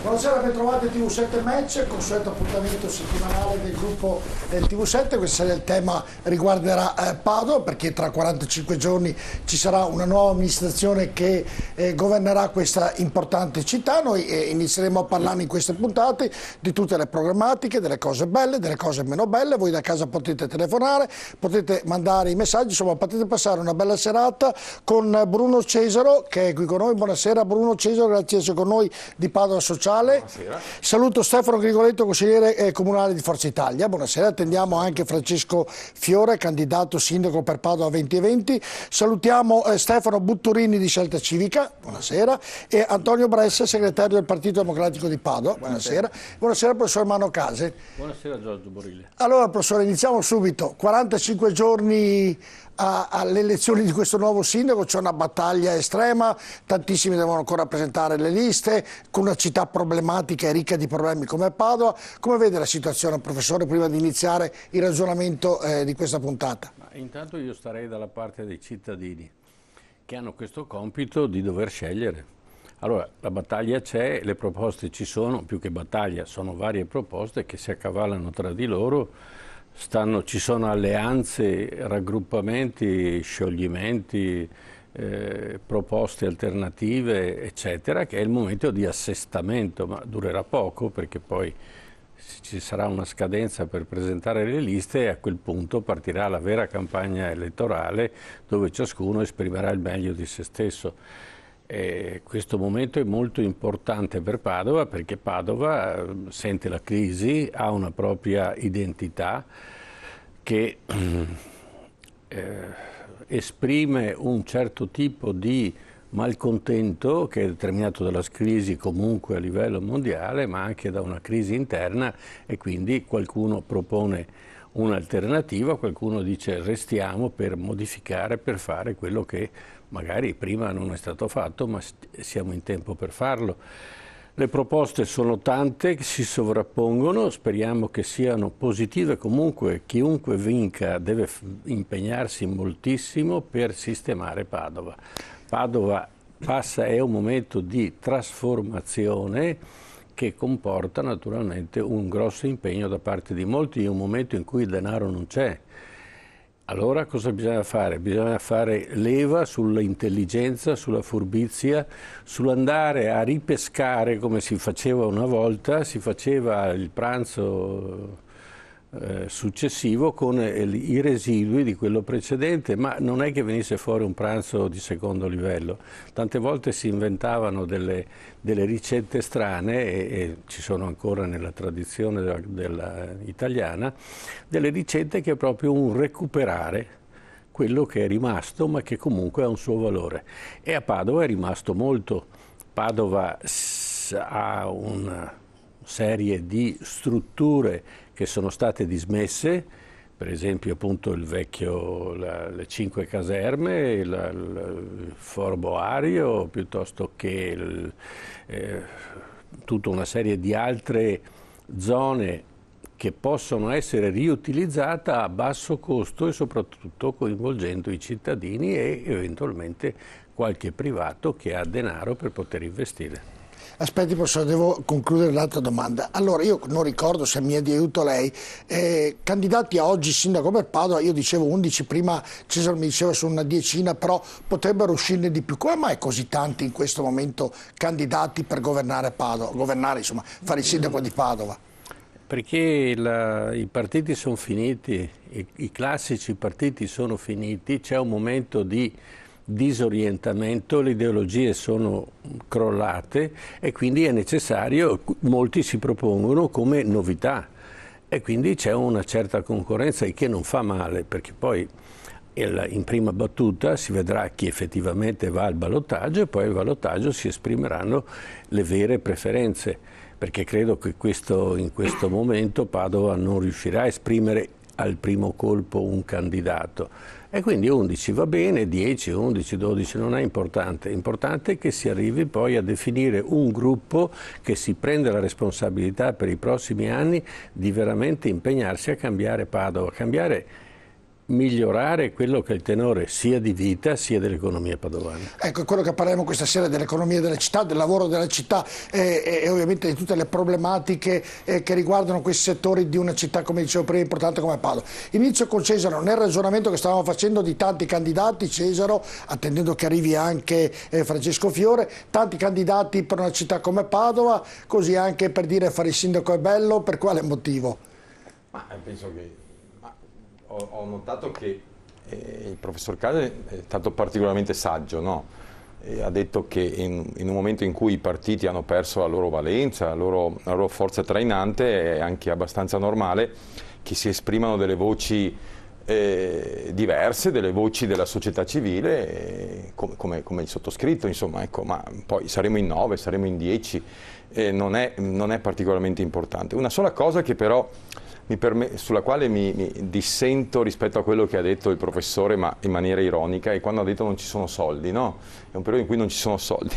Buonasera, ben trovati a TV7 Match, consueto appuntamento settimanale del gruppo del TV7. Questa sera il tema riguarderà Padova, perché tra 45 giorni ci sarà una nuova amministrazione che governerà questa importante città. Noi inizieremo a parlare in queste puntate di tutte le programmatiche, delle cose belle, delle cose meno belle. Voi da casa potete telefonare, potete mandare i messaggi, insomma potete passare una bella serata con Bruno Cesaro, che è qui con noi. Buonasera Bruno Cesaro, grazie di essere con noi, di Padova Sociale. Buonasera. Saluto Stefano Grigoletto, consigliere comunale di Forza Italia. Buonasera. Attendiamo anche Francesco Fiore, candidato sindaco per Padova 2020. Salutiamo Stefano Butturini di Scelta Civica. Buonasera. E Antonio Bressa, segretario del Partito Democratico di Padova. Buonasera. Buonasera professor Mano Case. Buonasera Giorgio Borilli. Allora professore, iniziamo subito. 45 giorni alle elezioni di questo nuovo sindaco, c'è una battaglia estrema, tantissimi devono ancora presentare le liste, con una città problematica e ricca di problemi come Padova. Come vede la situazione, professore, prima di iniziare il ragionamento di questa puntata? Intanto io starei dalla parte dei cittadini che hanno questo compito di dover scegliere. Allora, la battaglia c'è, le proposte ci sono, più che battaglia, sono varie proposte che si accavallano tra di loro. Ci sono alleanze, raggruppamenti, scioglimenti, proposte alternative, eccetera, che è il momento di assestamento, ma durerà poco perché poi ci sarà una scadenza per presentare le liste e a quel punto partirà la vera campagna elettorale dove ciascuno esprimerà il meglio di se stesso. Questo momento è molto importante per Padova perché Padova sente la crisi, ha una propria identità che esprime un certo tipo di malcontento che è determinato dalla crisi comunque a livello mondiale, ma anche da una crisi interna, e quindi qualcuno propone un'alternativa, qualcuno dice restiamo per modificare, per fare quello che magari prima non è stato fatto, ma siamo in tempo per farlo. Le proposte sono tante che si sovrappongono, speriamo che siano positive. Comunque chiunque vinca deve impegnarsi moltissimo per sistemare Padova. Padova è un momento di trasformazione che comporta naturalmente un grosso impegno da parte di molti in un momento in cui il denaro non c'è. Allora cosa bisogna fare? Bisogna fare leva sull'intelligenza, sulla furbizia, sull'andare a ripescare come si faceva una volta, si faceva il pranzo successivo con i residui di quello precedente, ma non è che venisse fuori un pranzo di secondo livello. Tante volte si inventavano delle ricette strane e ci sono ancora nella tradizione italiana delle ricette che è proprio un recuperare quello che è rimasto ma che comunque ha un suo valore, e a Padova è rimasto molto. Padova ha una serie di strutture che sono state dismesse, per esempio appunto le 5 caserme, il Foro Boario, piuttosto che tutta una serie di altre zone che possono essere riutilizzate a basso costo e soprattutto coinvolgendo i cittadini e eventualmente qualche privato che ha denaro per poter investire. Aspetti professore, devo concludere l'altra domanda. Allora io non ricordo, se mi è di aiuto lei, candidati a oggi sindaco per Padova, io dicevo 11, prima Cesaro mi diceva su una decina, però potrebbero uscirne di più. Come mai così tanti in questo momento candidati per governare Padova, insomma, fare il sindaco di Padova? Perché i partiti sono finiti, i classici partiti sono finiti, c'è un momento di disorientamento, le ideologie sono crollate e quindi è necessario, molti si propongono come novità e quindi c'è una certa concorrenza, il che non fa male, perché poi in prima battuta si vedrà chi effettivamente va al ballottaggio e poi al ballottaggio si esprimeranno le vere preferenze, perché credo che in questo momento Padova non riuscirà a esprimere al primo colpo un candidato. E quindi 11 va bene, 10, 11, 12 non è importante, è che si arrivi poi a definire un gruppo che si prende la responsabilità per i prossimi anni di veramente impegnarsi a cambiare Padova, cambiare migliorare quello che è il tenore sia di vita sia dell'economia padovana. Ecco, è quello che parleremo questa sera, dell'economia della città, del lavoro della città e ovviamente di tutte le problematiche che riguardano questi settori di una città, come dicevo prima, importante come Padova. Inizio con Cesaro, nel ragionamento che stavamo facendo di tanti candidati, Cesaro, attendendo che arrivi anche Francesco Fiore, tanti candidati per una città come Padova, così anche per dire fare il sindaco è bello, per quale motivo? Ma penso che ho notato che il professor Case è stato particolarmente saggio, no? Ha detto che in un momento in cui i partiti hanno perso la loro valenza, la loro forza trainante, è anche abbastanza normale che si esprimano delle voci diverse, delle voci della società civile, come il sottoscritto, insomma, ecco, ma poi saremo in 9, saremo in 10, non è particolarmente importante. Una sola cosa che però sulla quale mi dissento rispetto a quello che ha detto il professore, ma in maniera ironica, è quando ha detto non ci sono soldi, no? È un periodo in cui non ci sono soldi.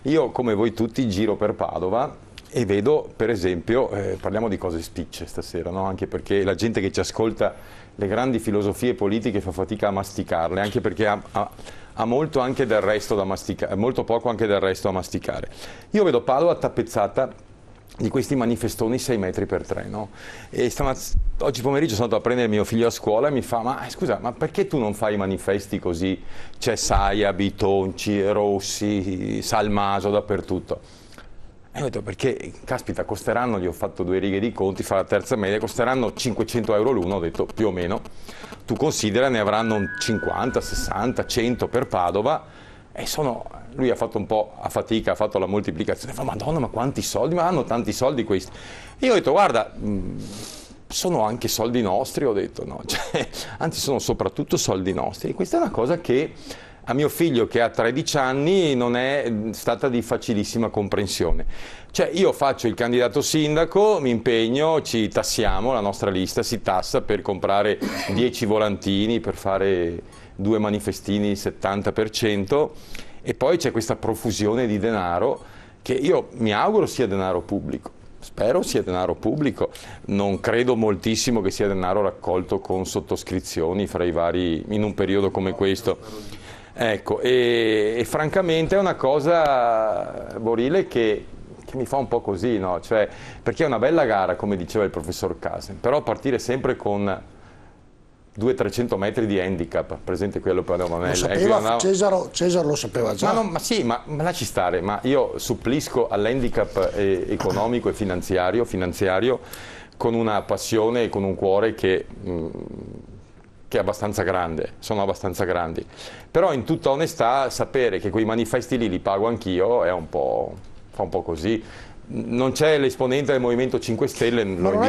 Io, come voi tutti, giro per Padova e vedo, per esempio, parliamo di cose spicce stasera, no? Anche perché la gente che ci ascolta le grandi filosofie politiche fa fatica a masticarle, anche perché ha molto anche del resto da masticare, molto poco anche del resto da masticare. Io vedo Padova tappezzata di questi manifestoni 6 metri per 3, no? E oggi pomeriggio sono andato a prendere mio figlio a scuola e mi fa: ma scusa, ma perché tu non fai manifesti così? C'è Saia, Bitonci, Rossi, Salmaso dappertutto. E ho detto: perché, caspita, costeranno, gli ho fatto 2 righe di conti, fa la terza media, costeranno 500 euro l'uno, ho detto più o meno. Tu considera, ne avranno 50, 60, 100 per Padova. E lui ha fatto un po' a fatica, ha fatto la moltiplicazione, fa: Madonna, ma quanti soldi, ma hanno tanti soldi questi. E io ho detto: guarda, sono anche soldi nostri, ho detto, no? Cioè, anzi sono soprattutto soldi nostri. E questa è una cosa che a mio figlio, che ha 13 anni, non è stata di facilissima comprensione. Cioè, io faccio il candidato sindaco, mi impegno, ci tassiamo, la nostra lista si tassa per comprare 10 volantini, per fare 2 manifestini 70%, e poi c'è questa profusione di denaro che io mi auguro sia denaro pubblico, spero sia denaro pubblico, non credo moltissimo che sia denaro raccolto con sottoscrizioni fra i vari, in un periodo come questo. Ecco, e francamente è una cosa, Borile, che mi fa un po' così, no? Cioè, perché è una bella gara, come diceva il professor Case, però partire sempre con 200-300 metri di handicap, presente quello per Manella. Lo sapeva, Cesaro lo sapeva già. Ma sì, ma lasci stare, ma io supplisco all'handicap economico e finanziario con una passione e con un cuore che è abbastanza grande, sono abbastanza grandi. Però in tutta onestà sapere che quei manifesti lì li pago anch'io è fa un po' così. Non c'è l'esponente del Movimento 5 Stelle, lo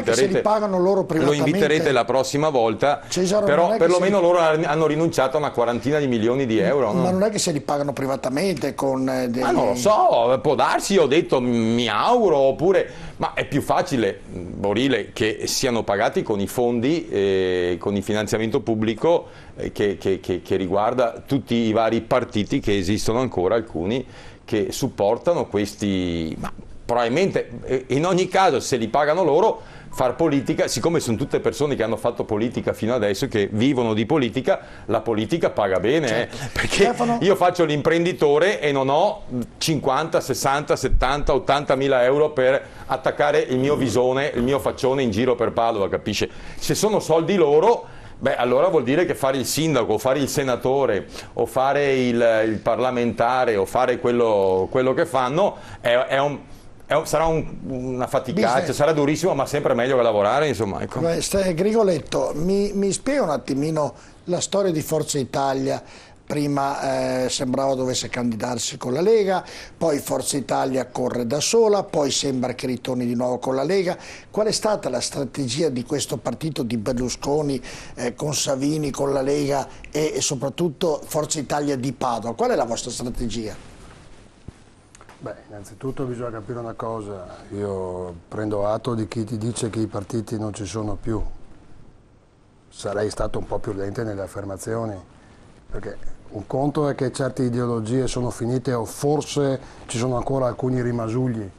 inviterete la prossima volta, Cesaro, però perlomeno loro hanno rinunciato a una quarantina di milioni di euro. Ma non è che se li pagano privatamente con dei... Ma non lo so, può darsi, ho detto mi auguro, oppure... Ma è più facile, Borile, che siano pagati con i fondi, con il finanziamento pubblico che riguarda tutti i vari partiti che esistono ancora, alcuni che supportano questi... Probabilmente, in ogni caso, se li pagano loro, far politica, siccome sono tutte persone che hanno fatto politica fino adesso, che vivono di politica, la politica paga bene, certo. Perché Stefano... io faccio l'imprenditore e non ho 50, 60, 70, 80 mila euro per attaccare il mio visone, il mio faccione in giro per Padova, capisce? Se sono soldi loro, beh, allora vuol dire che fare il sindaco, o fare il senatore, o fare il parlamentare, o fare quello che fanno, sarà una faticaccia, sarà durissimo, ma sempre meglio che lavorare, insomma. Ecco. Grigoletto, mi spiega un attimino la storia di Forza Italia. Prima sembrava dovesse candidarsi con la Lega, poi Forza Italia corre da sola, poi sembra che ritorni di nuovo con la Lega. Qual è stata la strategia di questo partito di Berlusconi con Savini, con la Lega e soprattutto Forza Italia di Padova? Qual è la vostra strategia? Beh, innanzitutto bisogna capire una cosa, io prendo atto di chi ti dice che i partiti non ci sono più, sarei stato un po' più lento nelle affermazioni, perché un conto è che certe ideologie sono finite o forse ci sono ancora alcuni rimasugli,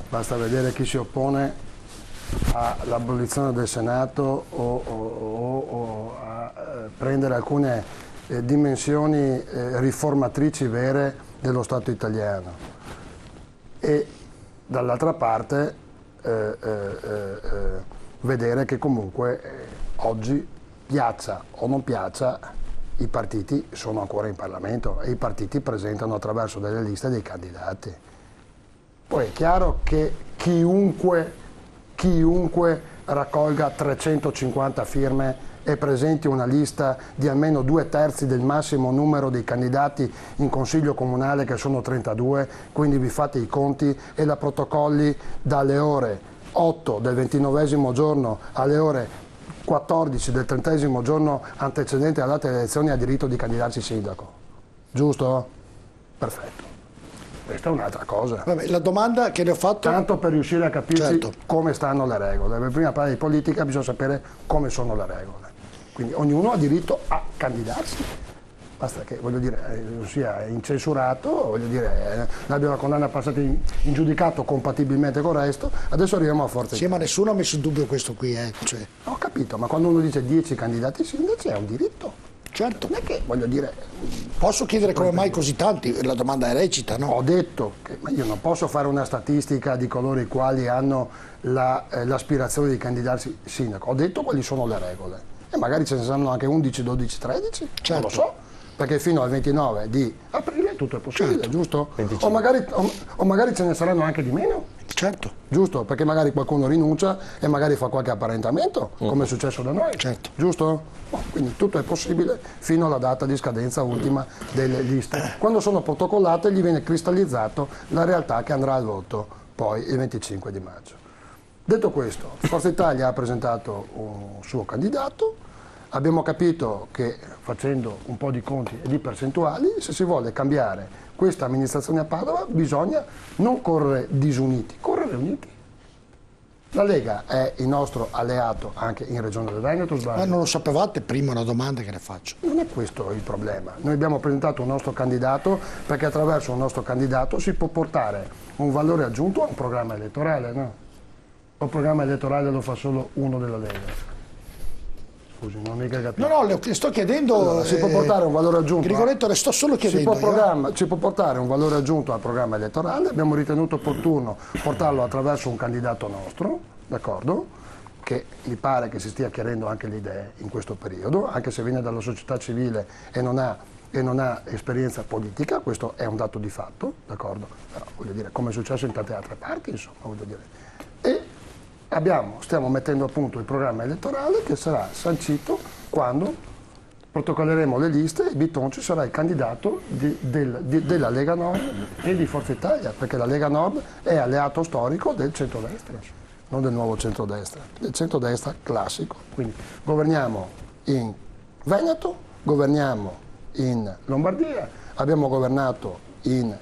basta vedere chi si oppone all'abolizione del Senato o prendere alcune dimensioni riformatrici vere dello Stato italiano e dall'altra parte vedere che comunque oggi, piaccia o non piaccia, i partiti sono ancora in Parlamento e i partiti presentano attraverso delle liste dei candidati. Poi è chiaro che chiunque raccolga 350 firme e presenti una lista di almeno 2/3 del massimo numero dei candidati in consiglio comunale, che sono 32, quindi vi fate i conti e la protocolli dalle ore 8 del 29esimo giorno alle ore 14 del 30esimo giorno antecedente alla data delle elezioni, ha diritto di candidarsi sindaco. Giusto? Perfetto. Questa è un'altra cosa. Vabbè, la domanda che le ho fatto... Tanto per riuscire a capirci certo. come stanno le regole. Per prima parlare di politica bisogna sapere come sono le regole. Quindi ognuno ha diritto a candidarsi. Basta che, voglio dire, non sia incensurato, voglio dire, abbiamo la condanna passata in giudicato compatibilmente con il resto, adesso arriviamo a Forza Sì, Italia. ma nessuno ha messo in dubbio questo qui, cioè. Ho capito, ma quando uno dice 10 candidati sindaci è un diritto. Certo. Non è che, voglio dire... Posso chiedere come mai così tanti? La domanda è recita, no? Ho detto che ma io non posso fare una statistica di coloro i quali hanno l'aspirazione di candidarsi sindaco. Ho detto quali sono le regole. E magari ce ne saranno anche 11, 12, 13, certo. Non lo so. Perché fino al 29 di aprile tutto è possibile, certo. Giusto? 25. O magari ce ne saranno anche di meno. Certo. Giusto? Perché magari qualcuno rinuncia e magari fa qualche apparentamento, come è successo da noi. Certo. Giusto? Quindi tutto è possibile fino alla data di scadenza ultima delle liste. Quando sono protocollate gli viene cristallizzato la realtà che andrà al voto poi il 25 di maggio. Detto questo, Forza Italia ha presentato un suo candidato. Abbiamo capito che, facendo un po' di conti e di percentuali, se si vuole cambiare questa amministrazione a Padova bisogna non correre disuniti, correre uniti. La Lega è il nostro alleato anche in Regione del Veneto, sbaglio? Ma non lo sapevate prima, una domanda che le faccio. Non è questo il problema. Noi abbiamo presentato un nostro candidato perché attraverso un nostro candidato si può portare un valore aggiunto a un programma elettorale, no? O il programma elettorale lo fa solo uno della Lega? Scusi, non ho mica capito. No, le sto chiedendo... Allora, si può portare un valore aggiunto. Rigoletto, le sto solo chiedendo. Si può portare un valore aggiunto al programma elettorale. Abbiamo ritenuto opportuno portarlo attraverso un candidato nostro, d'accordo? Che mi pare che si stia chiarendo anche le idee in questo periodo, anche se viene dalla società civile e non ha esperienza politica, questo è un dato di fatto, d'accordo? Però voglio dire, come è successo in tante altre parti, insomma, voglio dire. E stiamo mettendo a punto il programma elettorale che sarà sancito quando protocolleremo le liste e Bitonci sarà il candidato della Lega Nord e di Forza Italia, perché la Lega Nord è alleato storico del centrodestra, non del nuovo centrodestra, del centrodestra classico. Quindi governiamo in Veneto, governiamo in Lombardia, abbiamo governato in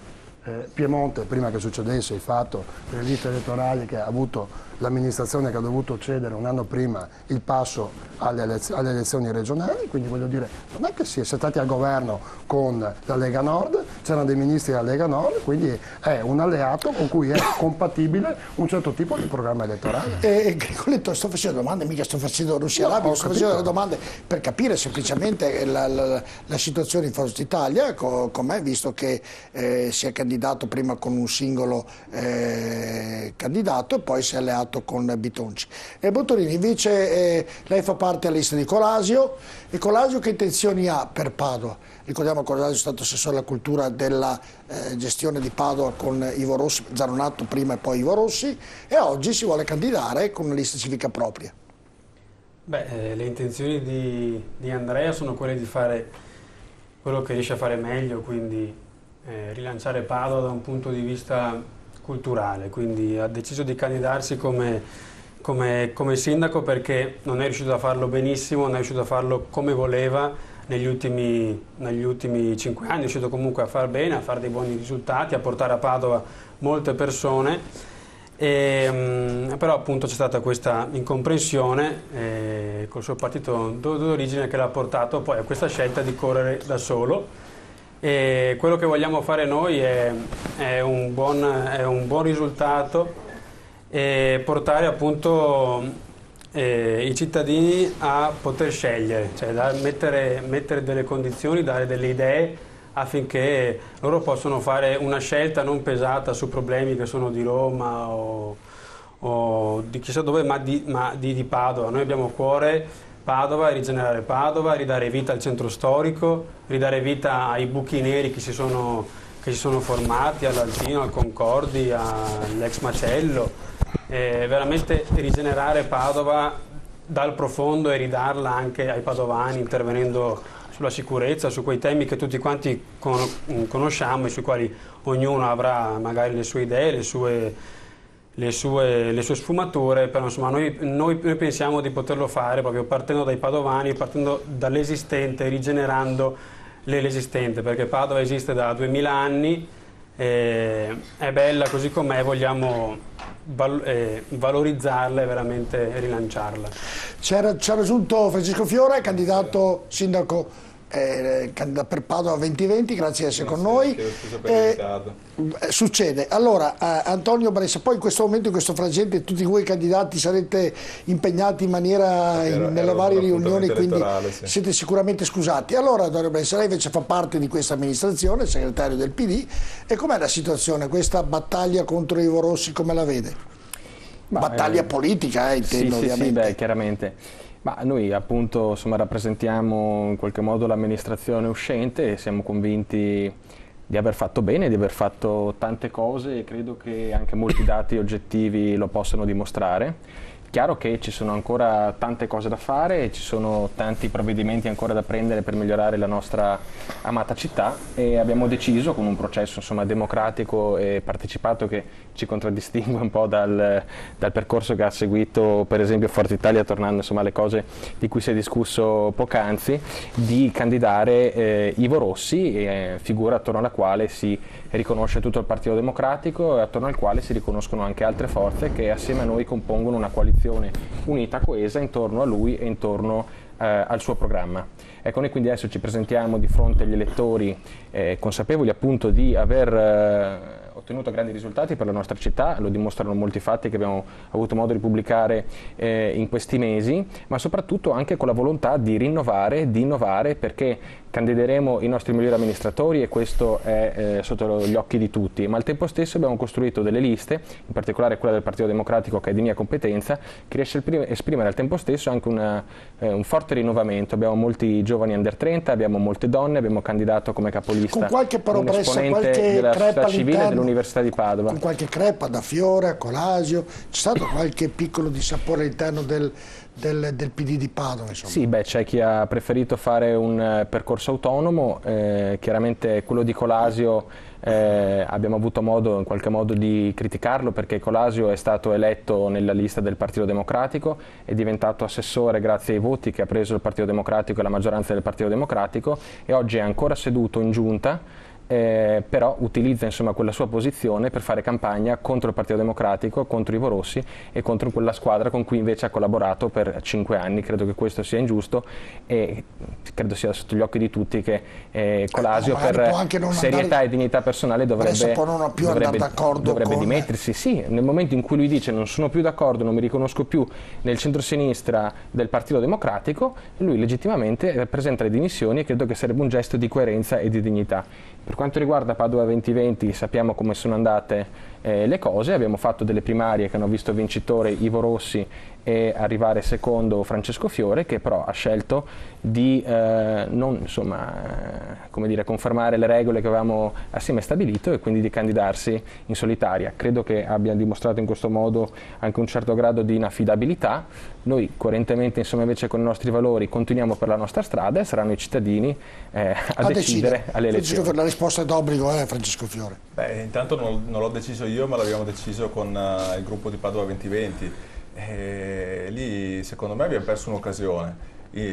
Piemonte prima che succedesse il fatto delle liste elettorali che ha avuto l'amministrazione che ha dovuto cedere un anno prima il passo alle elezioni regionali, quindi voglio dire, non è che si è stati al governo con la Lega Nord, c'erano dei ministri della Lega Nord, quindi è un alleato con cui è compatibile un certo tipo di programma elettorale. Grigoletto, sto facendo domande, mica sto facendo Russia Arabia, sto facendo delle domande per capire semplicemente la situazione in Forza Italia, com'è, visto che si è candidato prima con un singolo candidato e poi si è alleato con Bitonci. E Bottolini, invece lei fa parte della lista di Colasio, e Colasio che intenzioni ha per Padova? Ricordiamo che Colasio è stato assessore alla cultura della gestione di Padova con Ivo Rossi, Zanonato prima e poi Ivo Rossi, e oggi si vuole candidare con una lista civica propria. Beh, le intenzioni di Andrea sono quelle di fare quello che riesce a fare meglio, quindi rilanciare Padova da un punto di vista culturale, quindi ha deciso di candidarsi come sindaco perché non è riuscito a farlo benissimo, non è riuscito a farlo come voleva negli ultimi 5 anni, è riuscito comunque a far bene, a fare dei buoni risultati, a portare a Padova molte persone, però appunto c'è stata questa incomprensione col suo partito d'origine che l'ha portato poi a questa scelta di correre da solo. E quello che vogliamo fare noi è un buon risultato e portare appunto i cittadini a poter scegliere, cioè mettere delle condizioni, dare delle idee affinché loro possano fare una scelta non pesata su problemi che sono di Roma o di chissà dove, ma di Padova. Noi abbiamo a cuore Padova, rigenerare Padova, ridare vita al centro storico, ridare vita ai buchi neri che si sono formati, all'Alpino, al Concordi, all'ex Macello. Veramente rigenerare Padova dal profondo e ridarla anche ai padovani, intervenendo sulla sicurezza, su quei temi che tutti quanti conosciamo e sui quali ognuno avrà magari le sue idee, le sue sfumature, però insomma noi pensiamo di poterlo fare proprio partendo dai padovani, partendo dall'esistente, rigenerando l'esistente, perché Padova esiste da 2000 anni, è bella così com'è, vogliamo valorizzarla e veramente rilanciarla. Ci ha raggiunto Francesco Fiore, candidato sindaco candidato per Padova 2020, grazie di essere con noi. Succede. Allora, Antonio Bressa, poi in questo momento, in questo frangente, tutti voi candidati sarete impegnati in maniera nelle varie riunioni, quindi sì, siete sicuramente scusati. Allora, Antonio Bressa, lei invece fa parte di questa amministrazione, segretario del PD, e com'è la situazione, questa battaglia contro Ivo Rossi, come la vede? Battaglia politica, intendo, ovviamente. Sì, chiaramente. Ma noi appunto insomma, rappresentiamo in qualche modo l'amministrazione uscente e siamo convinti di aver fatto bene, di aver fatto tante cose e credo che anche molti dati oggettivi lo possano dimostrare. Chiaro che ci sono ancora tante cose da fare, ci sono tanti provvedimenti ancora da prendere per migliorare la nostra amata città e abbiamo deciso, con un processo insomma, democratico e partecipato che ci contraddistingue un po' dal percorso che ha seguito per esempio Forza Italia, tornando insomma, alle cose di cui si è discusso poc'anzi, di candidare Ivo Rossi, figura attorno alla quale si riconosce tutto il Partito Democratico e attorno al quale si riconoscono anche altre forze che assieme a noi compongono una coalizione unita, coesa intorno a lui e intorno al suo programma. Ecco, noi quindi adesso ci presentiamo di fronte agli elettori consapevoli appunto di aver ottenuto grandi risultati per la nostra città, lo dimostrano molti fatti che abbiamo avuto modo di pubblicare in questi mesi, ma soprattutto anche con la volontà di rinnovare, di innovare, perché candideremo i nostri migliori amministratori e questo è sotto gli occhi di tutti, ma al tempo stesso abbiamo costruito delle liste, in particolare quella del Partito Democratico che è di mia competenza, che riesce a esprimere al tempo stesso anche un forte rinnovamento. Abbiamo molti giovani under 30, abbiamo molte donne, abbiamo candidato come capolista con qualche però un esponente della società civile dell'Università di Padova. Con qualche crepa da Fiore a Colasio, c'è stato qualche piccolo dissapore all'interno del PD di Padova? Insomma. Sì, c'è chi ha preferito fare un percorso autonomo, chiaramente quello di Colasio abbiamo avuto modo in qualche modo di criticarlo perché Colasio è stato eletto nella lista del Partito Democratico, è diventato assessore grazie ai voti che ha preso il Partito Democratico e la maggioranza del Partito Democratico e oggi è ancora seduto in giunta. Però utilizza insomma quella sua posizione per fare campagna contro il Partito Democratico, contro Ivo Rossi e contro quella squadra con cui invece ha collaborato per 5 anni. Credo che questo sia ingiusto e credo sia sotto gli occhi di tutti che Colasio per serietà e dignità personale dovrebbe dimettersi. Sì, nel momento in cui lui dice non sono più d'accordo, non mi riconosco più nel centrosinistra del Partito Democratico, lui legittimamente presenta le dimissioni e credo che sarebbe un gesto di coerenza e di dignità. Per quanto riguarda Padova 2020 sappiamo come sono andate le cose, abbiamo fatto delle primarie che hanno visto vincitore Ivo Rossi e arrivare secondo Francesco Fiore, che però ha scelto di non come dire, confermare le regole che avevamo assieme stabilito e quindi di candidarsi in solitaria. Credo che abbia dimostrato in questo modo anche un certo grado di inaffidabilità. Noi coerentemente insomma invece con i nostri valori continuiamo per la nostra strada e saranno i cittadini a decidere alle elezioni. La risposta è d'obbligo, Francesco Fiore? Intanto non l'ho deciso io, ma l'abbiamo deciso con il gruppo di Padova 2020. Lì secondo me abbiamo perso un'occasione,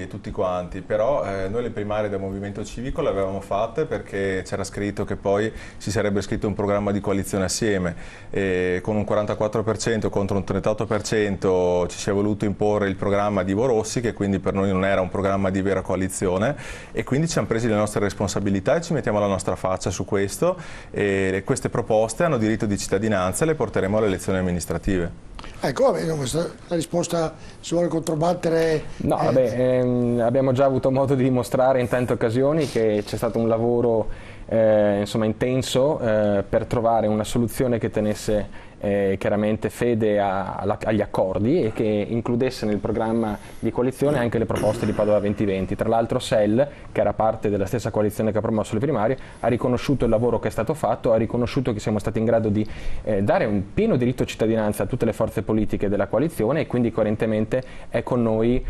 tutti quanti, però noi le primarie del Movimento Civico le avevamo fatte perché c'era scritto che poi si sarebbe scritto un programma di coalizione assieme e con un 44% contro un 38% ci si è voluto imporre il programma di Ivo Rossi, che quindi per noi non era un programma di vera coalizione, e quindi ci siamo presi le nostre responsabilità e ci mettiamo la nostra faccia su questo e queste proposte hanno diritto di cittadinanza e le porteremo alle elezioni amministrative. Ecco, va bene, questa la risposta si vuole controbattere. No, abbiamo già avuto modo di dimostrare in tante occasioni che c'è stato un lavoro insomma, intenso per trovare una soluzione che tenesse chiaramente fede agli accordi e che includesse nel programma di coalizione anche le proposte di Padova 2020. Tra l'altro SEL, che era parte della stessa coalizione che ha promosso le primarie, ha riconosciuto il lavoro che è stato fatto, ha riconosciuto che siamo stati in grado di dare un pieno diritto di cittadinanza a tutte le forze politiche della coalizione e quindi coerentemente è con noi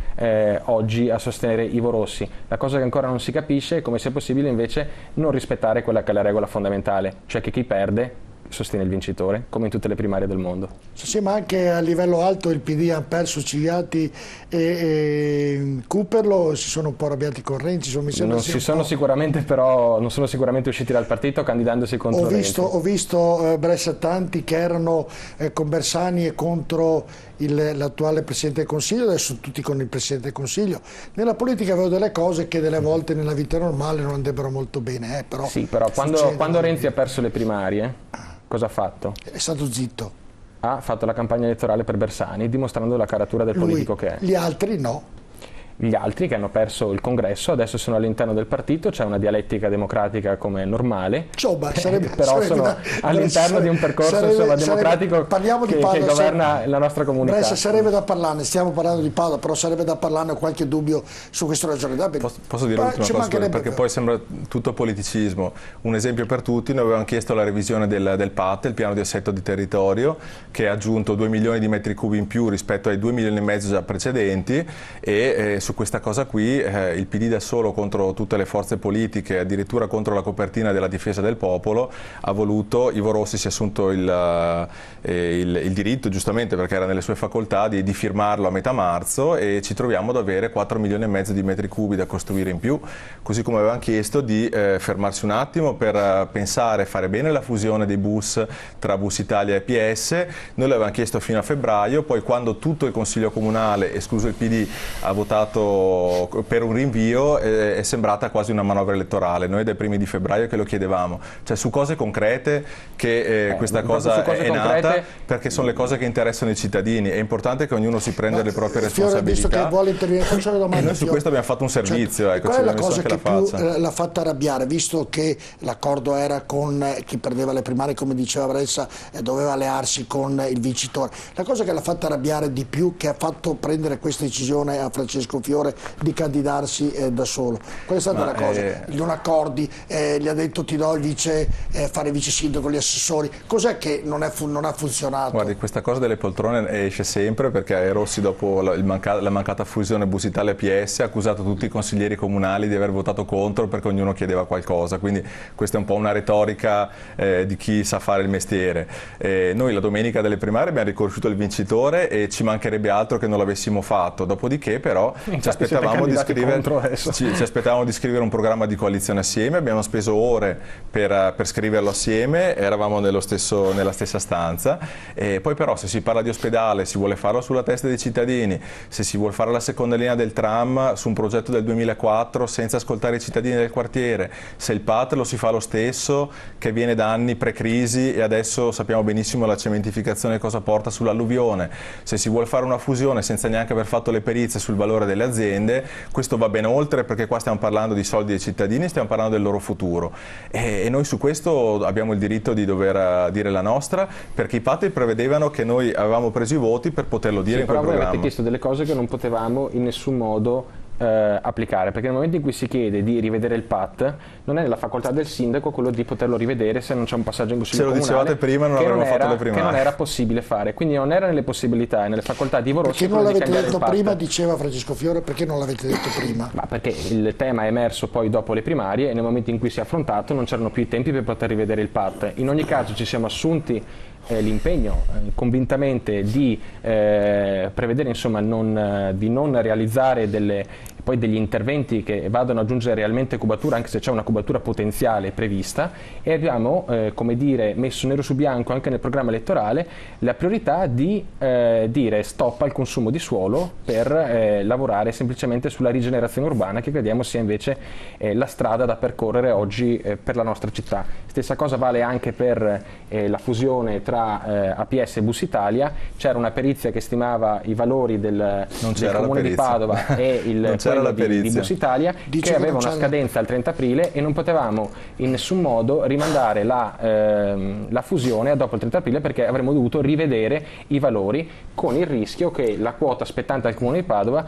oggi a sostenere Ivo Rossi. La cosa che ancora non si capisce è come sia possibile invece non rispettare quella che è la regola fondamentale, cioè che chi perde sostiene il vincitore, come in tutte le primarie del mondo. Sì, ma anche a livello alto il PD ha perso Cigliati e Cooperlo, si sono un po' arrabbiati con Renzi. Non sono sicuramente usciti dal partito candidandosi contro Renzi. Ho visto Brescia-Tanti che erano con Bersani e contro l'attuale Presidente del Consiglio, adesso tutti con il Presidente del Consiglio. Nella politica vedo delle cose che delle volte nella vita normale non andrebbero molto bene. Però sì, però quando Renzi ha perso le primarie, cosa ha fatto? È stato zitto. Ha fatto la campagna elettorale per Bersani, dimostrando la caratura del politico che è. Gli altri no. Gli altri che hanno perso il congresso adesso sono all'interno del partito, c'è una dialettica democratica come normale, però sono all'interno di un percorso democratico che governa la nostra comunità. Brescia, sarebbe da parlarne, stiamo parlando di Padova, però sarebbe da parlarne, ho qualche dubbio su questa ragione. Posso dire l'ultima cosa, perché poi sembra tutto politicismo. Un esempio per tutti: noi avevamo chiesto la revisione del PAT, il piano di assetto di territorio, che ha aggiunto 2 milioni di metri cubi in più rispetto ai 2 milioni e mezzo già precedenti, e su questa cosa qui il PD da solo contro tutte le forze politiche, addirittura contro la copertina della difesa del popolo, ha voluto, Ivo Rossi si è assunto il diritto, giustamente perché era nelle sue facoltà, di firmarlo a metà marzo, e ci troviamo ad avere 4 milioni e mezzo di metri cubi da costruire in più, così come avevamo chiesto di fermarsi un attimo per pensare, fare bene la fusione dei bus tra Bus Italia e PS. Noi l'avevamo chiesto fino a febbraio, poi quando tutto il Consiglio Comunale, escluso il PD, ha votato per un rinvio, è sembrata quasi una manovra elettorale. Noi dai primi di febbraio che lo chiedevamo, cioè su cose concrete che questa cosa è nata, perché sono le cose che interessano i cittadini. È importante che ognuno si prenda le proprie responsabilità. Visto che vuole intervenire, faccio una domanda. E noi su questo abbiamo fatto un servizio. Cioè, qual è la cosa che più l'ha fatta arrabbiare, visto che l'accordo era con chi perdeva le primarie, come diceva Brescia, doveva allearsi con il vincitore? La cosa che l'ha fatta arrabbiare di più, che ha fatto prendere questa decisione a Francesco Fiore di candidarsi da solo, qual è stata la cosa? Gli non accordi, gli ha detto ti do il fare vice sindaco, gli assessori, cos'è che non ha funzionato? Guardi, questa cosa delle poltrone esce sempre, perché Rossi, dopo la mancata fusione Bus Italia PS, ha accusato tutti i consiglieri comunali di aver votato contro perché ognuno chiedeva qualcosa, quindi questa è un po' una retorica di chi sa fare il mestiere. Noi la domenica delle primarie abbiamo riconosciuto il vincitore e ci mancherebbe altro che non l'avessimo fatto, dopodiché però ci aspettavamo di scrivere un programma di coalizione assieme, abbiamo speso ore per scriverlo assieme, eravamo nella stessa stanza, e poi però se si parla di ospedale si vuole farlo sulla testa dei cittadini, se si vuole fare la seconda linea del tram su un progetto del 2004 senza ascoltare i cittadini del quartiere, se il PAT lo si fa lo stesso che viene da anni pre-crisi e adesso sappiamo benissimo la cementificazione cosa porta sull'alluvione, se si vuole fare una fusione senza neanche aver fatto le perizie sul valore delle aziende, questo va ben oltre, perché qua stiamo parlando di soldi dei cittadini, stiamo parlando del loro futuro, e noi su questo abbiamo il diritto di dover dire la nostra, perché i patti prevedevano che noi avevamo preso i voti per poterlo dire in quel programma. Però voi avete chiesto delle cose che non potevamo in nessun modo applicare, perché nel momento in cui si chiede di rivedere il PAT non è nella facoltà del sindaco quello di poterlo rivedere se non c'è un passaggio in consiglio comunale. Se lo dicevate prima non avremmo fatto le primarie. Che non era possibile fare, quindi non era nelle possibilità e nelle facoltà di Ivo Rossi. Perché non l'avete detto prima, diceva Francesco Fiore, perché non l'avete detto prima? Ma perché il tema è emerso poi dopo le primarie e nel momento in cui si è affrontato non c'erano più i tempi per poter rivedere il PAT. In ogni caso ci siamo assunti l'impegno convintamente di prevedere, insomma, di non realizzare delle poi degli interventi che vadano ad aggiungere realmente cubatura, anche se c'è una cubatura potenziale prevista, e abbiamo come dire, messo nero su bianco anche nel programma elettorale la priorità di dire stop al consumo di suolo per lavorare semplicemente sulla rigenerazione urbana, che crediamo sia invece la strada da percorrere oggi per la nostra città. Stessa cosa vale anche per la fusione tra APS e Bus Italia. C'era una perizia che stimava i valori del Comune di Padova e quello di Bus Italia, che aveva una scadenza al 30 aprile e non potevamo in nessun modo rimandare la fusione a dopo il 30 aprile, perché avremmo dovuto rivedere i valori, con il rischio che la quota spettante al Comune di Padova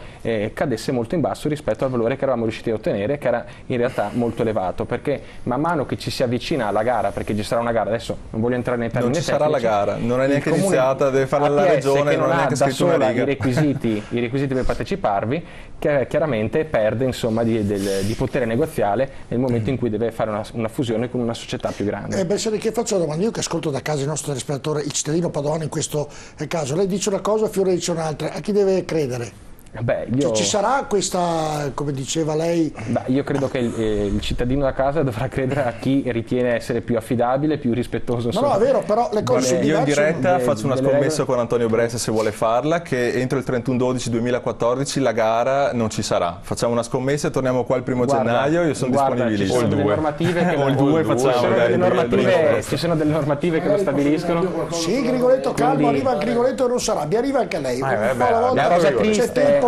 cadesse molto in basso rispetto al valore che eravamo riusciti a ottenere, che era in realtà molto elevato, perché man mano che ci si avvicina alla gara, perché ci sarà una gara, adesso non voglio entrare nei termini tecnici, non ci sarà la gara, non è neanche iniziata, deve farla la regione, non ha neanche scritto una riga. I requisiti per parteciparvi, che chiaramente perde insomma di potere negoziale nel momento in cui deve fare una fusione con una società più grande. Bersani, che faccio una domanda, io che ascolto da casa il nostro telespettatore, il cittadino padovano in questo caso, lei dice una cosa, Fiore dice un'altra, a chi deve credere? Cioè, ci sarà questa, come diceva lei? Io credo che il cittadino da casa dovrà credere a chi ritiene essere più affidabile, più rispettoso. No, è vero, però le cose sono diverse. Io in diretta faccio una scommessa regole con Antonio Bressa, se vuole farla, che entro il 31/12/2014 la gara non ci sarà. Facciamo una scommessa e torniamo qua il 1° gennaio, io sono disponibilissimo. Ci sono delle normative che o il 2 facciamo. Ci sono delle normative che lo stabiliscono. Sì, Grigoletto, calmo, arriva il Grigoletto e non sarà, mi arriva anche lei. La cosa triste è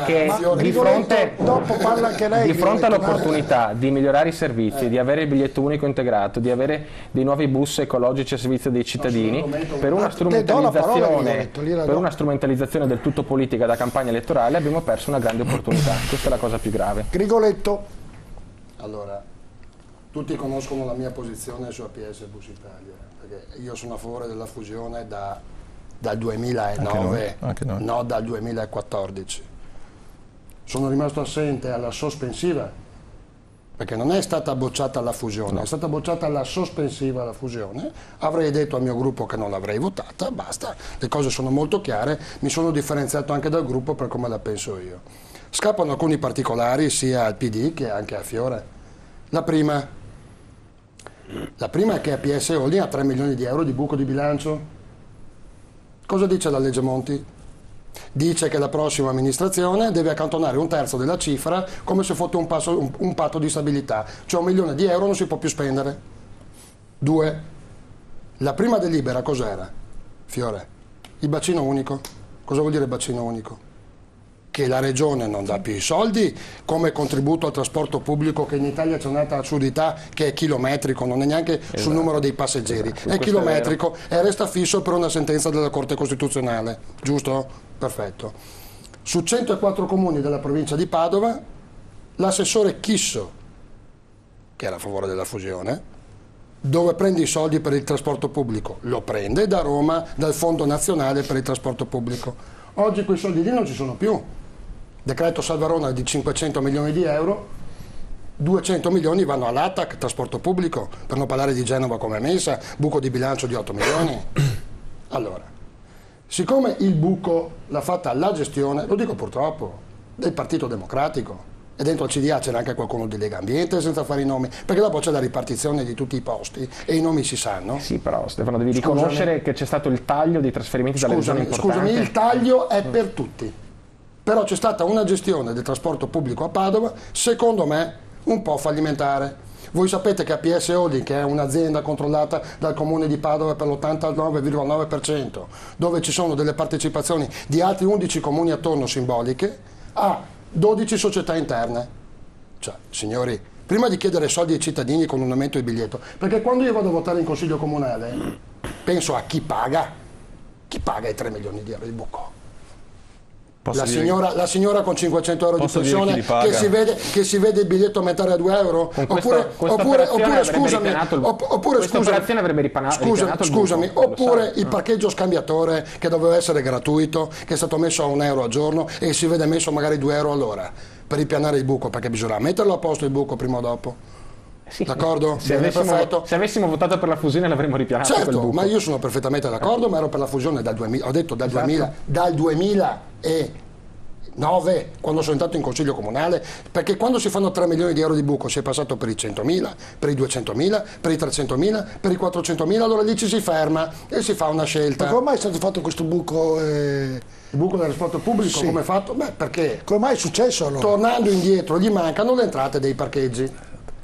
che di fronte all'opportunità di migliorare i servizi, di avere il biglietto unico integrato, di avere dei nuovi bus ecologici a servizio dei cittadini, per una strumentalizzazione del tutto politica da campagna elettorale abbiamo perso una grande opportunità. Questa è la cosa più grave. Grigoletto. Allora, tutti conoscono la mia posizione su APS e Bus Italia, perché io sono a favore della fusione dal 2009, anche noi. no dal 2014. Sono rimasto assente alla sospensiva, perché non è stata bocciata la fusione, è stata bocciata la sospensiva alla fusione. Avrei detto al mio gruppo che non l'avrei votata, basta, le cose sono molto chiare, mi sono differenziato anche dal gruppo per come la penso io. Scappano alcuni particolari sia al PD che anche a Fiore. La prima è che APS Holding ha 3 milioni di euro di buco di bilancio. Cosa dice la legge Monti? Dice che la prossima amministrazione deve accantonare 1/3 della cifra come se fosse un patto di stabilità, cioè 1 milione di euro non si può più spendere. 2. La prima delibera cos'era? Fiore, il bacino unico. Cosa vuol dire bacino unico? Che la regione non dà più i soldi come contributo al trasporto pubblico, che in Italia c'è un'altra assurdità che è chilometrico, non è neanche sul numero dei passeggeri, è chilometrico e resta fisso per una sentenza della Corte Costituzionale, giusto? Perfetto. Su 104 comuni della provincia di Padova, l'assessore Chisso, che era a favore della fusione, dove prende i soldi per il trasporto pubblico? Lo prende da Roma, dal Fondo Nazionale per il Trasporto Pubblico. Oggi quei soldi lì non ci sono più. Decreto Salvarona di 500 milioni di euro, 200 milioni vanno all'ATAC, trasporto pubblico, per non parlare di Genova come è messa, buco di bilancio di 8 milioni. Allora, siccome il buco l'ha fatta la gestione, lo dico purtroppo, del Partito Democratico, e dentro al CDA c'era anche qualcuno di Lega Ambiente, senza fare i nomi, perché dopo c'è la ripartizione di tutti i posti e i nomi si sanno. Sì, però Stefano, devi riconoscere che c'è stato il taglio di trasferimenti dalle regioni importanti. Scusami, il taglio è per tutti, però c'è stata una gestione del trasporto pubblico a Padova, secondo me, un po' fallimentare. Voi sapete che APS Holding, che è un'azienda controllata dal Comune di Padova per l'89,9%, dove ci sono delle partecipazioni di altri 11 comuni attorno simboliche, ha 12 società interne. Cioè, signori, prima di chiedere soldi ai cittadini con un aumento di biglietto, perché quando io vado a votare in Consiglio Comunale penso a chi paga i 3 milioni di euro di buco. La signora con 500 euro di pensione che si vede il biglietto aumentare a 2 euro? Oppure il parcheggio scambiatore che doveva essere gratuito, che è stato messo a 1 euro al giorno e si vede messo magari 2 euro all'ora per ripianare il buco, perché bisogna metterlo a posto il buco prima o dopo. Sì, d'accordo? Se avessimo votato per la fusione l'avremmo ripianato. Certo, ma io sono perfettamente d'accordo, ma ero per la fusione dal 2000, ho detto dal 2000 e 9 quando sono entrato in consiglio comunale, perché quando si fanno 3 milioni di euro di buco si è passato per i 100.000, per i 200.000, per i 300.000, per i 400.000, allora lì ci si ferma e si fa una scelta. Ma come mai è stato fatto questo buco? Il buco del trasporto pubblico, Sì. come è fatto? Beh, perché Come mai è successo allora? tornando indietro gli mancano le entrate dei parcheggi.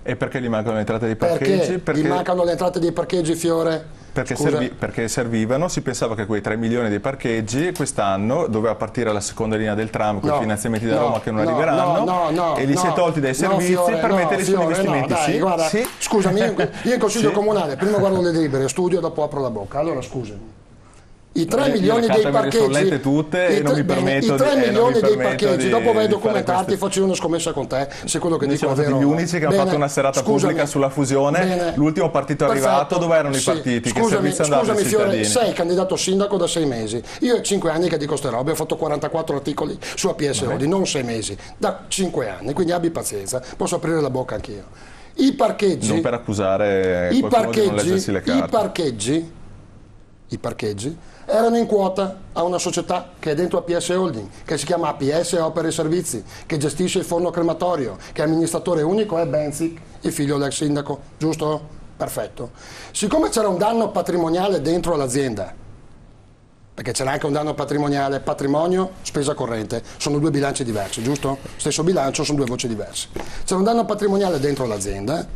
E perché gli mancano le entrate dei parcheggi? Perché gli mancano le entrate dei parcheggi, Fiore? Perché, Scusa. perché servivano, si pensava che quei 3 milioni dei parcheggi quest'anno doveva partire la seconda linea del tram con i finanziamenti da Roma che non arriveranno e li si è tolti dai servizi Fiore, per metterli sugli Fiore, investimenti. dai, Sì, guarda, sì. scusami, io in consiglio Sì. comunale prima guardo le delibere, studio, dopo apro la bocca. Allora scusami. I 3 Io milioni le dei carte me le sono parcheggi, lette tutte e non mi permetto i 3 di- milioni non mi dei permetto parcheggi, di dopo vai a fare documentarti, queste- faccio una scommessa con te se quello che Noi dico è siamo stati vero. gli unici che hanno Bene, fatto una serata scusami. pubblica sulla fusione. Bene. L'ultimo partito Perfetto. arrivato, dove erano i Sì. partiti? Che Scusami, servizio andava ai scusami Fiore, cittadini? sei candidato sindaco da 6 mesi. Io è 5 anni che dico ste robe, ho fatto 44 articoli su APS Lodi, non 6 mesi, da 5 anni, quindi abbi pazienza, posso aprire la bocca anch'io. I parcheggi, Non per accusare i qualcuno di non leggersi le parcheggi, carte. i parcheggi erano in quota a una società che è dentro APS Holding, che si chiama APS Opere e Servizi, che gestisce il forno crematorio, che amministratore unico è Benzic, il figlio dell'ex sindaco, giusto? Perfetto. Siccome c'era un danno patrimoniale dentro l'azienda, perché c'era anche un danno patrimoniale, patrimonio, spesa corrente, sono 2 bilanci diversi, giusto? Stesso bilancio, sono 2 voci diverse. C'era un danno patrimoniale dentro l'azienda,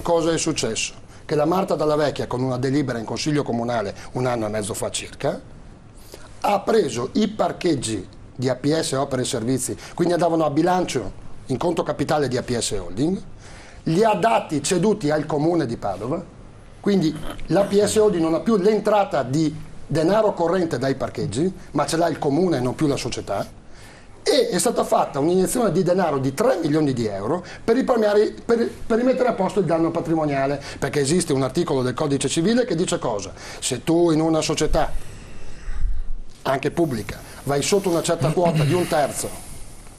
cosa è successo? Che la Marta Dalla Vecchia, con una delibera in consiglio comunale 1 anno e mezzo fa circa, ha preso i parcheggi di APS Opere e Servizi, quindi andavano a bilancio in conto capitale di APS Holding, li ha dati ceduti al comune di Padova, quindi l'APS Holding non ha più l'entrata di denaro corrente dai parcheggi, ma ce l'ha il comune e non più la società, e è stata fatta un'iniezione di denaro di 3 milioni di euro per risparmiare, per rimettere a posto il danno patrimoniale, perché esiste un articolo del codice civile che dice cosa? Se tu in una società, anche pubblica, vai sotto una certa quota di 1/3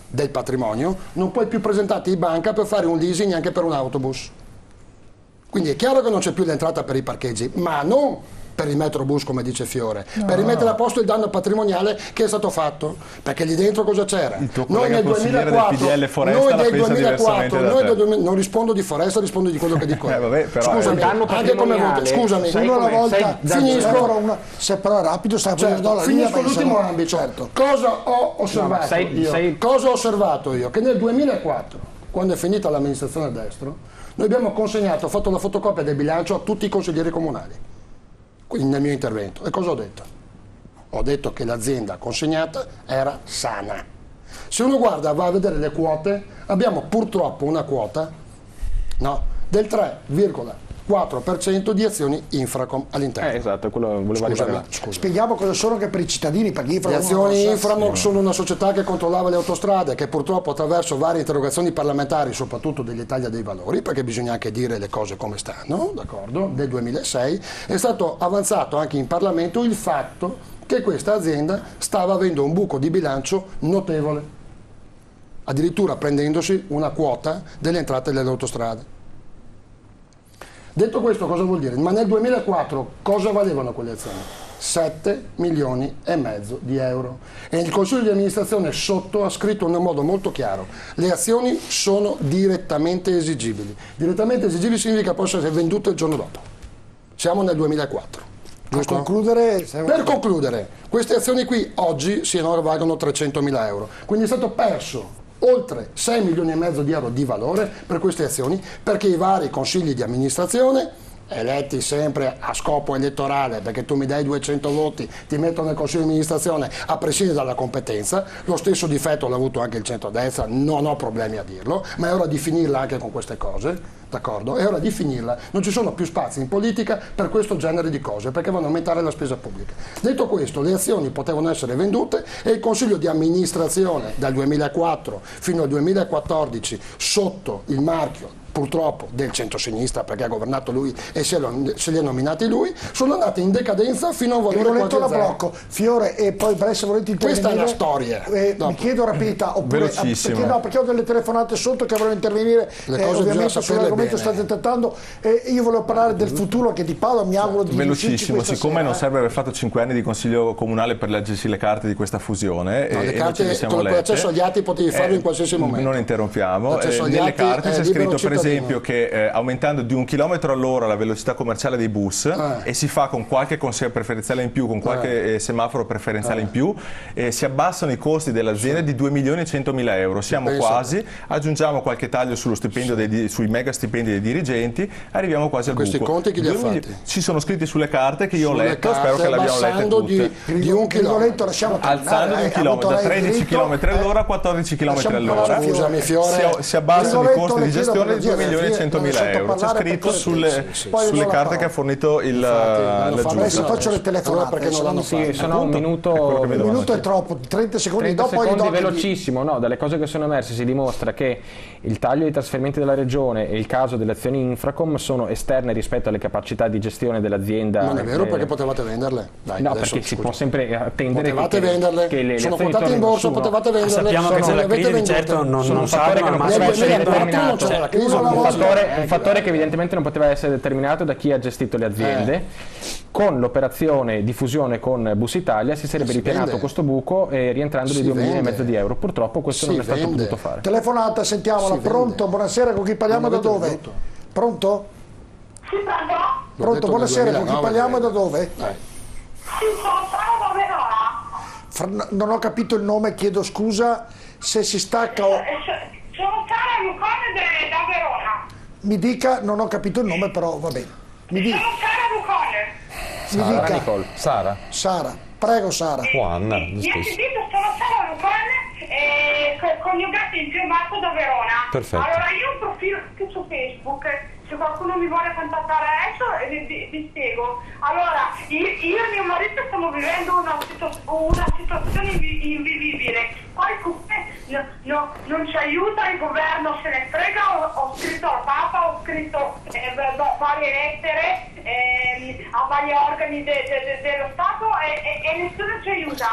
del patrimonio, non puoi più presentarti in banca per fare un leasing anche per un autobus. Quindi è chiaro che non c'è più l'entrata per i parcheggi, ma non per il metrobus come dice Fiore, per rimettere a posto il danno patrimoniale che è stato fatto, perché lì dentro cosa c'era? Il tuo collega consigliere del PDL Foresta la pensa diversamente da te. Non rispondo di Foresta, rispondo di quello che dico io. Vabbè, però scusami, il danno anche come voto, patrimoniale, scusami, sai Uno alla come- volta, sai- finisco. se però è rapido sta Certo, la linea, finisco perché l'ultimo sennò- ambito. Certo. Cosa ho osservato io? Cosa ho osservato io? Che nel 2004, quando è finita l'amministrazione a destro, noi abbiamo consegnato, ho fatto la fotocopia del bilancio a tutti i consiglieri comunali. Quindi nel mio intervento. E cosa ho detto? Ho detto che l'azienda consegnata era sana. Se uno guarda, va a vedere le quote, abbiamo purtroppo una quota del 3,4% di azioni Infracom all'interno. Esatto, quello voleva arrivare là. Scusami. Spieghiamo cosa sono anche per i cittadini, perché Le Infracom azioni non Inframo sono una società che controllava le autostrade, che purtroppo attraverso varie interrogazioni parlamentari, soprattutto dell'Italia dei Valori, perché bisogna anche dire le cose come stanno, d'accordo, del 2006, è stato avanzato anche in Parlamento il fatto che questa azienda stava avendo un buco di bilancio notevole, addirittura prendendosi una quota delle entrate delle autostrade. Detto questo, cosa vuol dire? Ma nel 2004 cosa valevano quelle azioni? 7 milioni e mezzo di euro. E il Consiglio di amministrazione sotto ha scritto in un modo molto chiaro: le azioni sono direttamente esigibili. Direttamente esigibili significa possono essere vendute il giorno dopo. Siamo nel 2004. Per Giusto? concludere, Per concludere, queste azioni qui oggi valgono 300.000 euro. Quindi è stato perso oltre 6 milioni e mezzo di euro di valore per queste azioni, perché i vari consigli di amministrazione, eletti sempre a scopo elettorale, perché tu mi dai 200 voti, ti metto nel consiglio di amministrazione a prescindere dalla competenza, lo stesso difetto l'ha avuto anche il centrodestra, non ho problemi a dirlo, ma è ora di finirla anche con queste cose, d'accordo? È ora di finirla, non ci sono più spazi in politica per questo genere di cose, perché vanno a aumentare la spesa pubblica. Detto questo, le azioni potevano essere vendute e il consiglio di amministrazione dal 2004 fino al 2014 sotto il marchio purtroppo del centro-sinistra, perché ha governato lui e se li ha nominati lui, sono andati in decadenza fino a volere Rigoletto la qualche zero. blocco, Fiore, e poi se volete intervenire. Questa è la storia. Mi chiedo rapidità, oppure Velocissimo. perché ho delle telefonate sotto che vogliono intervenire, Le cose ovviamente bisogna saperle sull'argomento bene. state trattando. Io volevo parlare del futuro che di Padova, mi auguro di Velocissimo, questa siccome sera, non serve aver fatto 5 anni di consiglio comunale per leggersi le carte di questa fusione, No, le e non ce carte le siamo con lette, l'accesso agli atti potevi farlo in qualsiasi momento. Non interrompiamo. L'accesso agli Nelle atti carte è c'è libero scritto per cittadino. esempio che aumentando di 1 chilometro all'ora la velocità commerciale dei bus e si fa con qualche consiglio preferenziale in più, con qualche semaforo preferenziale in più, si abbassano i costi dell'azienda di 2.100.000 euro. Siamo quasi, aggiungiamo qualche taglio sullo stipendio sui mega stipendi dei dirigenti, arriviamo quasi al Questi buco. conti chi li ha fatti? Ci sono scritti sulle carte che io ho Sulle letto, spero carte, che le abbiamo lette abbassando tutte. di un Rigoletto, chilometro. lasciamo terminare, Alzando di un chilometro, da ha avuto lei 13 diritto, km all'ora a 14 km lasciamo all'ora. parlare Scusami, Fiore. Si abbassano i Rigoletto, costi le di chiedo gestione di per 2.100.000 euro. C'è parlare scritto per sulle cortesia. Poi do la carte parola. che ha fornito Infatti, non lo fanno. la Adesso giunta. faccio le telefonate. Allora perché non l'hanno Sì, fatto? sono un minuto. quello che Un vedo. minuto è troppo, 30 secondi 30 dopo gli secondi do velocissimo, no, dalle cose che sono emerse si dimostra che il taglio dei trasferimenti della regione e il caso delle azioni Infracom sono esterne rispetto alle capacità di gestione dell'azienda. Non è vero, perché potevate venderle. Dai, No, adesso, perché si scusa. può sempre attendere Potevate che venderle, le sono azioni quotate in tornino borsa, su, no? potevate venderle. Sappiamo che non c'è le la avete crisi, di vendute. certo non Sono un fattore salgono che al non massimo poteva al essere 100. determinato. c'era la crisi, uno alla non volta. Un fattore che evidentemente non poteva essere determinato da chi ha gestito le aziende. Con l'operazione di fusione con Bus Italia si sarebbe Si ripianato vende. questo buco rientrando di Si 2,5 milioni vende. di euro. Purtroppo questo Si non è stato vende. potuto fare. Telefonata, sentiamola. Si Pronto? vende. Buonasera, con chi parliamo, Non da avete dove? venduto. Pronto? Sì, pronto? L'ho Pronto, detto buonasera, nel con chi 2009, parliamo, da dove? Sì, sono Sara da Verona. Non ho capito il nome, chiedo scusa se si stacca o... Sono Sara Lucone da Verona. Mi dica, non ho capito il nome, però va bene. Mi Sono Sara Lucone. dica, Nicole. Sara? prego Sara. O Anna, Mi ha stesso. sentito, sono Sara Lucone, coniugata in primato da Verona. Perfetto. Allora, io ho un profilo anche su Facebook. Se qualcuno mi vuole contattare adesso, vi spiego. Allora, io e mio marito stiamo vivendo una situazione invivibile. Qualcuno non ci aiuta, il governo se ne frega, ho scritto al Papa, ho scritto varie lettere a vari organi dello Stato e nessuno ci aiuta.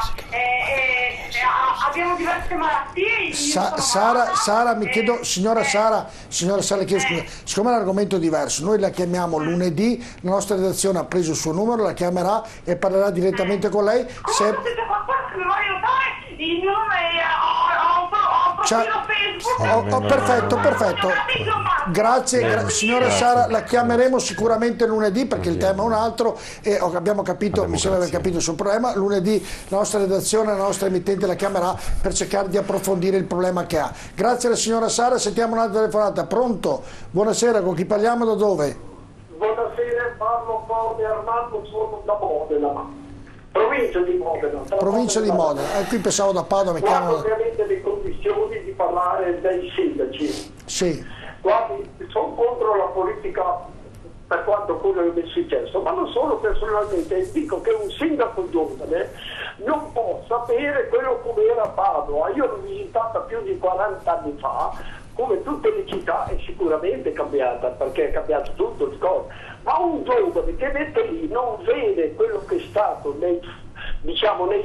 Abbiamo diverse malattie. io sono malata, Sara, mi chiedo, signora Sara, le chiedo scusa, siccome è un argomento diverso, noi la chiamiamo lunedì, la nostra redazione ha preso il suo numero, la chiamerà e parlerà direttamente con lei. Comunque siete qualcuno che mi vuole aiutare, il nome ho profilo Facebook. Perfetto. Grazie, signora Sara, la chiameremo sicuramente lunedì perché il tema è un altro e abbiamo capito, mi sembra aver capito il suo problema. Lunedì la nostra redazione, la nostra emittente la chiamerà per cercare di approfondire il problema che ha. Grazie alla signora Sara, sentiamo un'altra telefonata. Pronto? Buonasera, con chi parliamo, da dove? Buonasera, parlo con Armando, sono da Modena, provincia di Modena. Provincia di Modena. Qui pensavo da Padova, mi Guardo chiamano... ovviamente le condizioni di parlare dei sindaci. Sì, Guardi, sono contro la politica per quanto quello che è successo, ma non solo personalmente, dico che un sindaco giovane non può sapere quello come era a Padova. Io l'ho visitata più di 40 anni fa, come tutte le città è sicuramente cambiata, perché è cambiato tutto il cose. Ma un giovane che mette lì non vede quello che è stato nei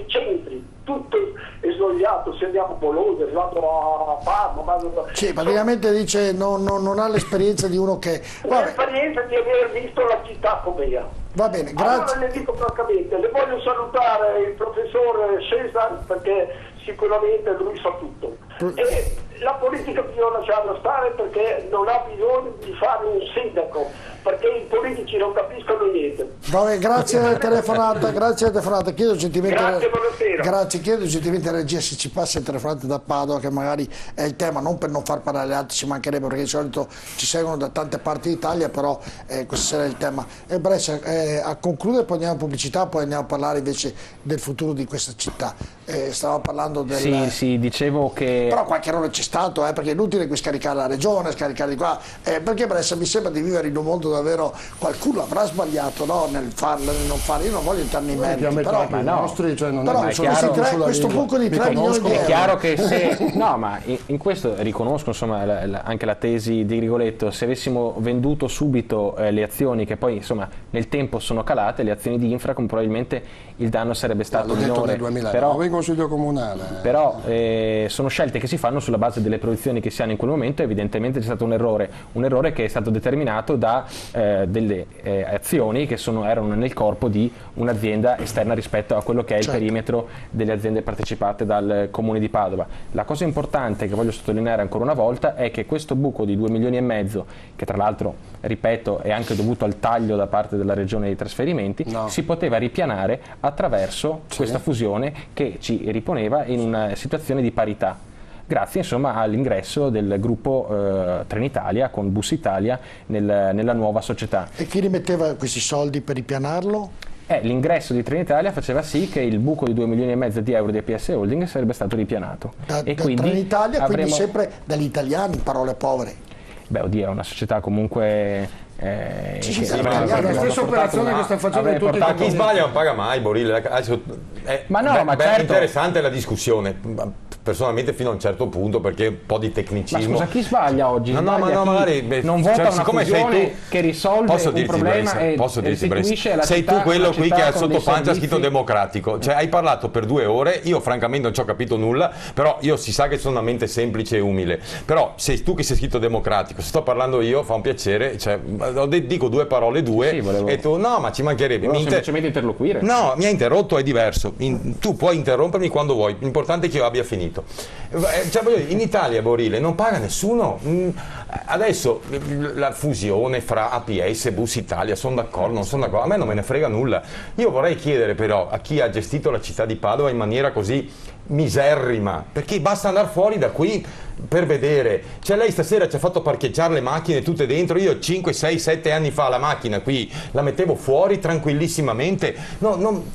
centri, tutto è svogliato, se andiamo a Bologna, arrivato a Parma, sì, praticamente dice non ha l'esperienza di uno che... Vabbè, l'esperienza di aver visto la città com'era. va bene, Allora grazie. le dico francamente, le voglio salutare il professore Cesar perché sicuramente lui sa tutto. E la politica bisogna lasciarla stare perché non ha bisogno di fare un sindaco, perché i politici non capiscono niente. Vabbè, grazie alla telefonata, chiedo gentilmente... Grazie, buonasera. Grazie, chiedo gentilmente alla regia se ci passa il telefonate da Padova, che magari è il tema, non per non far parlare gli altri, ci mancherebbe, perché di solito ci seguono da tante parti d'Italia, però questo sarà il tema. E Brescia, a concludere, poi andiamo a pubblicità, poi andiamo a parlare invece del futuro di questa città. Stavamo parlando del... Sì, dicevo che... Però qualche errore c'è Stato, perché è inutile qui scaricare la regione, scaricare di qua, perché adesso mi sembra di vivere in un mondo davvero, qualcuno avrà sbagliato, no? Nel non fare, io non voglio entrare nei meriti, però, i nostri, cioè non però è sono questo buco di 3 milioni di euro. È chiaro che se, no, ma in questo riconosco insomma anche la tesi di Rigoletto, se avessimo venduto subito le azioni che poi insomma nel tempo sono calate, le azioni di Infracom, probabilmente il danno sarebbe stato minore. Però in Consiglio Comunale. Però sono scelte che si fanno sulla base delle proiezioni che si hanno in quel momento, evidentemente c'è stato un errore che è stato determinato da delle azioni che erano nel corpo di un'azienda esterna rispetto a quello che è il perimetro delle aziende partecipate dal Comune di Padova. La cosa importante che voglio sottolineare ancora una volta è che questo buco di 2,5 milioni, che tra l'altro, ripeto, è anche dovuto al taglio da parte della Regione dei trasferimenti, si poteva ripianare attraverso questa fusione che ci riponeva in una situazione di parità, grazie insomma all'ingresso del gruppo Trenitalia con Bus Italia nella nuova società. E chi rimetteva questi soldi per ripianarlo? L'ingresso di Trenitalia faceva sì che il buco di 2,5 milioni di euro di APS Holding sarebbe stato ripianato. E quindi Trenitalia, quindi sempre dagli italiani, parole povere. Beh, oddio, è una società comunque... la stessa operazione che sta facendo tutti i chi sbaglia non paga mai, Borile. Ma no, ma certo. È interessante la discussione, personalmente fino a un certo punto, perché un po' di tecnicismo. Ma scusa, chi sbaglia oggi? No, magari non vota una fusione che risolve un problema e restituisce la città. Sei tu quello qui che ha sotto pancia scritto democratico, cioè hai parlato per 2 ore, io francamente non ci ho capito nulla, però io si sa che sono una mente semplice e umile, però sei tu che sei scritto democratico, se sto parlando io fa un piacere, cioè, dico 2 parole e tu no, ma ci mancherebbe. Semplicemente interloquire. No, mi ha interrotto, è diverso. Tu puoi interrompermi quando vuoi, l'importante è che io abbia finito. Cioè, in Italia, Borile, non paga nessuno. Adesso la fusione fra APS e Bus Italia, sono d'accordo, non sono d'accordo, a me non me ne frega nulla. Io vorrei chiedere però a chi ha gestito la città di Padova in maniera così miserrima, perché basta andare fuori da qui per vedere. Cioè lei stasera ci ha fatto parcheggiare le macchine tutte dentro, io 5, 6, 7 anni fa la macchina qui la mettevo fuori tranquillissimamente,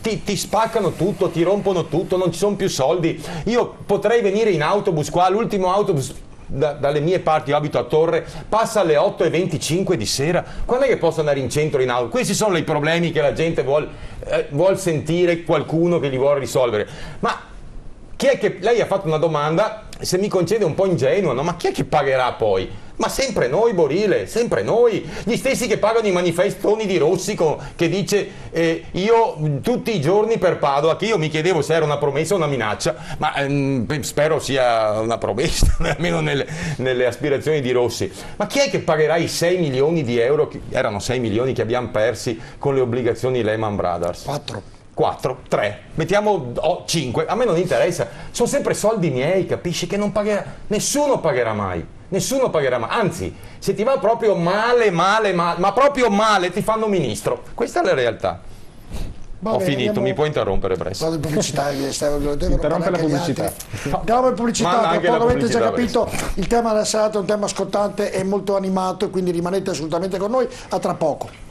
ti spaccano tutto, ti rompono tutto, non ci sono più soldi. Io potrei venire in autobus qua, l'ultimo autobus dalle mie parti, io abito a Torre, passa alle 8:25 di sera. Quando è che posso andare in centro in auto? Questi sono i problemi che la gente vuol sentire qualcuno che li vuole risolvere. Ma chi è che, lei ha fatto una domanda, se mi concede un po' ingenua, no? Ma chi è che pagherà poi? Ma sempre noi, Borile, sempre noi, gli stessi che pagano i manifestoni di Rossi che dice io tutti i giorni per Padova, che io mi chiedevo se era una promessa o una minaccia, ma spero sia una promessa, almeno nelle aspirazioni di Rossi. Ma chi è che pagherà i 6 milioni di euro, erano 6 milioni che abbiamo persi con le obbligazioni Lehman Brothers? 4, 3, mettiamo 5, a me non interessa, sono sempre soldi miei, capisci, che non pagherà, nessuno pagherà mai, anzi, se ti va proprio male, ma proprio male, ti fanno ministro, questa è la realtà. Ho finito, mi puoi interrompere presto. Di pubblicità, interrompe la pubblicità. Andiamo in pubblicità, perché poco avete già capito, il tema della serata è un tema scottante e molto animato, quindi rimanete assolutamente con noi, a tra poco.